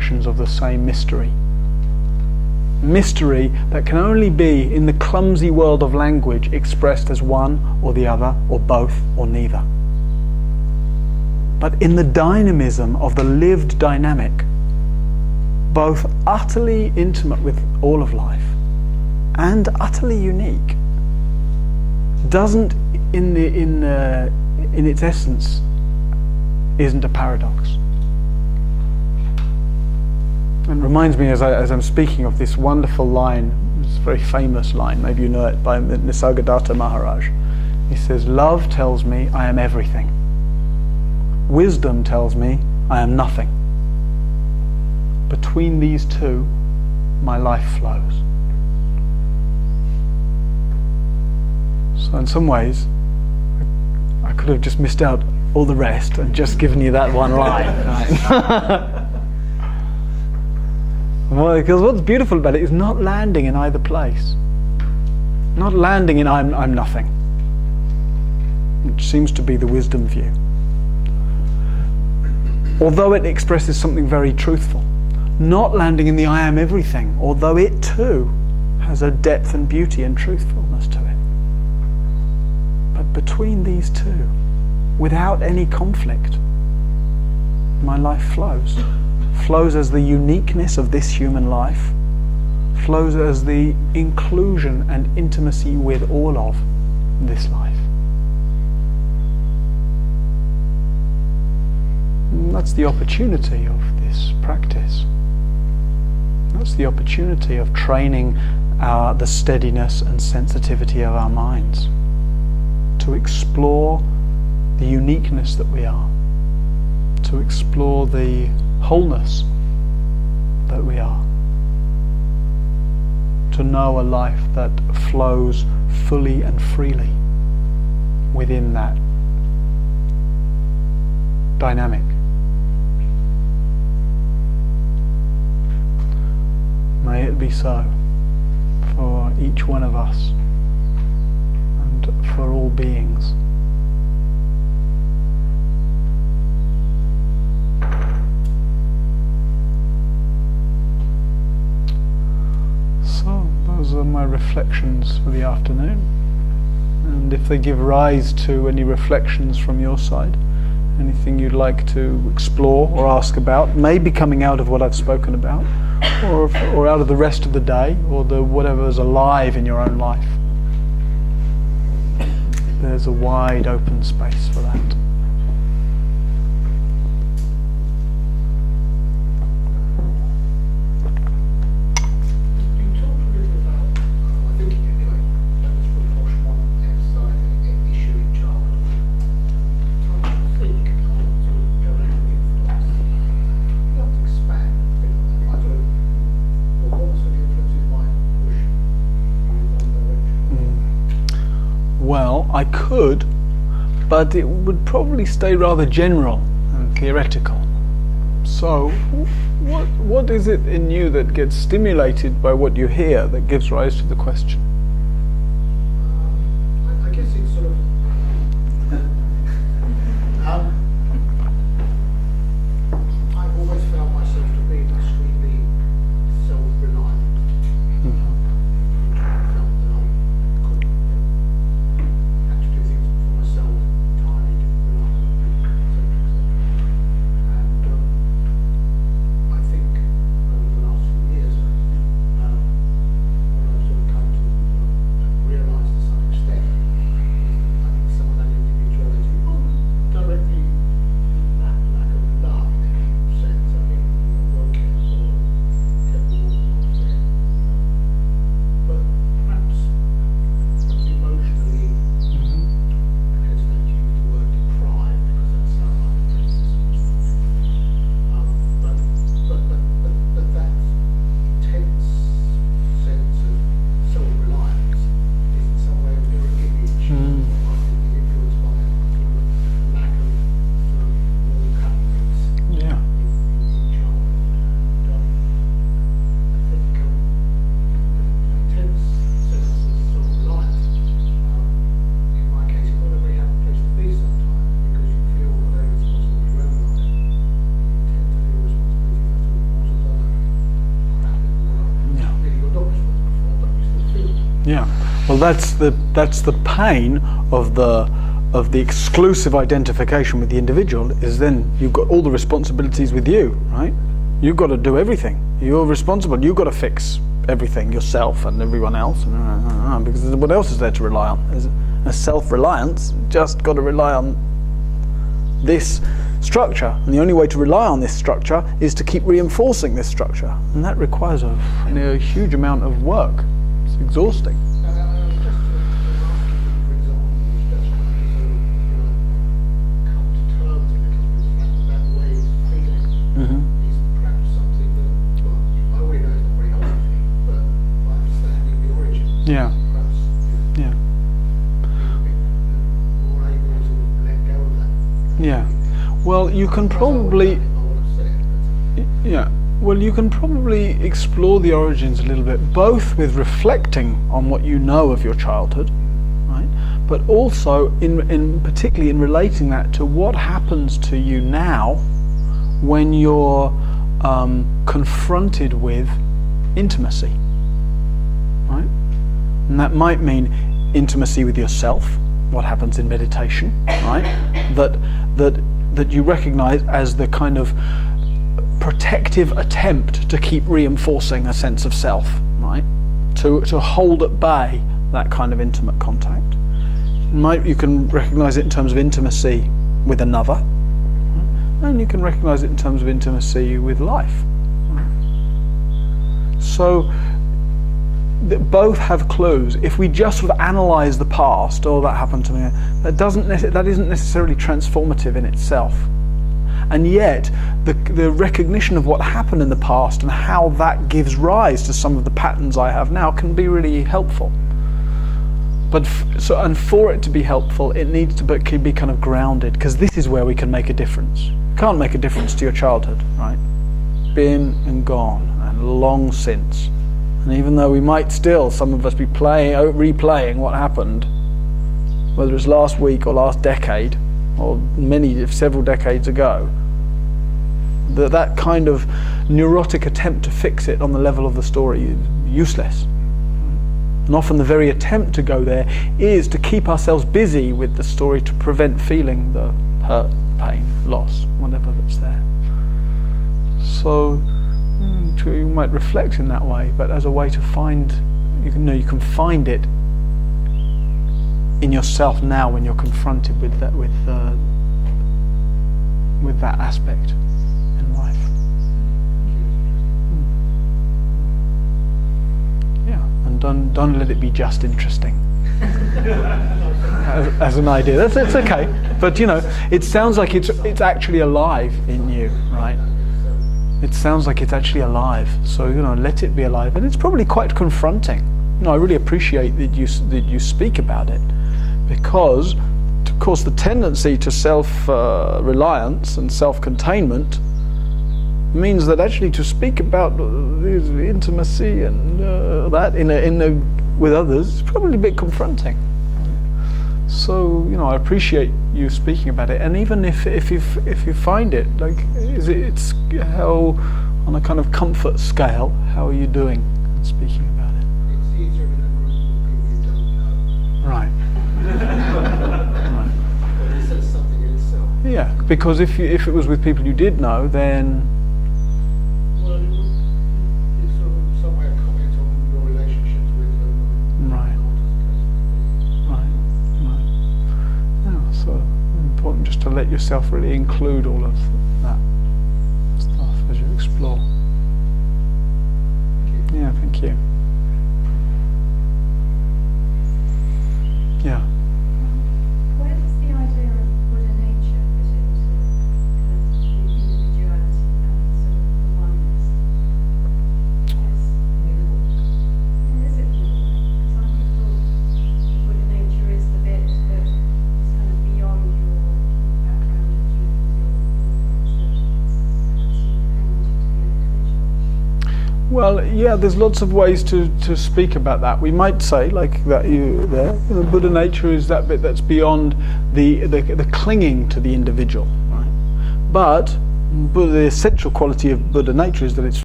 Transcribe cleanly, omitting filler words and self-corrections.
reflections of the same mystery. Mystery that can only be, in the clumsy world of language, expressed as one or the other, or both, or neither. But in the dynamism of the lived dynamic, both utterly intimate with all of life and utterly unique, doesn't, in its essence, isn't a paradox. It reminds me, as I'm speaking, of this wonderful line, this very famous line, maybe you know it, by Nisargadatta Maharaj. He says, "Love tells me I am everything. Wisdom tells me I am nothing. Between these two, my life flows." So in some ways, I could have just missed out all the rest and just given you that one line. Right? Well, because what's beautiful about it is not landing in either place. Not landing in I'm nothing, which seems to be the wisdom view. Although it expresses something very truthful. Not landing in the I am everything, although it too has a depth and beauty and truthfulness to it. But between these two, without any conflict, my life flows. Flows as the uniqueness of this human life, flows as the inclusion and intimacy with all of this life. And that's the opportunity of this practice. That's the opportunity of training the steadiness and sensitivity of our minds to explore the uniqueness that we are, to explore the wholeness that we are, to know a life that flows fully and freely within that dynamic. May it be so for each one of us and for all beings. So, those are my reflections for the afternoon. And if they give rise to any reflections from your side, anything you'd like to explore or ask about, maybe coming out of what I've spoken about, or out of the rest of the day, or the whatever's alive in your own life, there's a wide open space for that. Well, I could, but it would probably stay rather general and theoretical. So, what is it in you that gets stimulated by what you hear that gives rise to the question? I guess it's sort of I've always felt myself to be extremely self-reliant. Yeah. Well, that's the pain of the exclusive identification with the individual. Is then you've got all the responsibilities with you, right? You've got to do everything. You're responsible. You've got to fix everything yourself and everyone else, because what else is there to rely on? There's a self-reliance. Just got to rely on this structure, and the only way to rely on this structure is to keep reinforcing this structure, and that requires a huge amount of work. It's exhausting. Yeah. Yeah. Yeah. Well, you can probably. Yeah. Well, you can probably explore the origins a little bit, both with reflecting on what you know of your childhood, right? But also, in particularly in relating that to what happens to you now when you're confronted with intimacy, right? And that might mean intimacy with yourself, what happens in meditation, right? That you recognize as the kind of protective attempt to keep reinforcing a sense of self, right? To hold at bay that kind of intimate contact. You can recognize it in terms of intimacy with another, and you can recognize it in terms of intimacy with life. So both have clues. If we just sort of analyze the past, oh, that happened to me, that isn't necessarily transformative in itself. And yet, the recognition of what happened in the past and how that gives rise to some of the patterns I have now can be really helpful. But for it to be helpful, it needs to be kind of grounded, because this is where we can make a difference. You can't make a difference to your childhood, right? Been and gone, and long since. And even though we might still, some of us, be replaying what happened, whether it's last week or last decade, or several decades ago, that kind of neurotic attempt to fix it on the level of the story is useless. And often the very attempt to go there is to keep ourselves busy with the story to prevent feeling the hurt, pain, loss, whatever that's there. So you might reflect in that way, but as a way to find, you can find it in yourself now when you're confronted with that aspect in life. Yeah, and don't let it be just interesting as an idea. It's okay, but it sounds like it's actually alive in you, right? It sounds like it's actually alive, so let it be alive, and it's probably quite confronting. I really appreciate that you speak about it, because, of course, the tendency to self-reliance and self-containment means that actually to speak about intimacy and that with others is probably a bit confronting. So I appreciate you speaking about it, and even if you find it it's how, on a kind of comfort scale, how are you doing speaking about it? It's easier in a group of people you don't know. Right. Right. But it says something in itself. Yeah, because if it was with people you did know, then Well, it's sort of some way of comment on your relationships with them. Right. So important just to let yourself really include all of that stuff as you explore. Thank you. Yeah, thank you. Yeah. Where does the idea of Buddha nature fit into kind of the individuality and sort of the oneness? Is it Buddha? Because I would have thought the Buddha nature is the bit that is kind of beyond your background and duties, your approach that perhaps you hang on to be an individual. Well, yeah, there's lots of ways to speak about that. We might say, like that Buddha nature is that bit that's beyond the clinging to the individual, right? But the essential quality of Buddha nature is that it's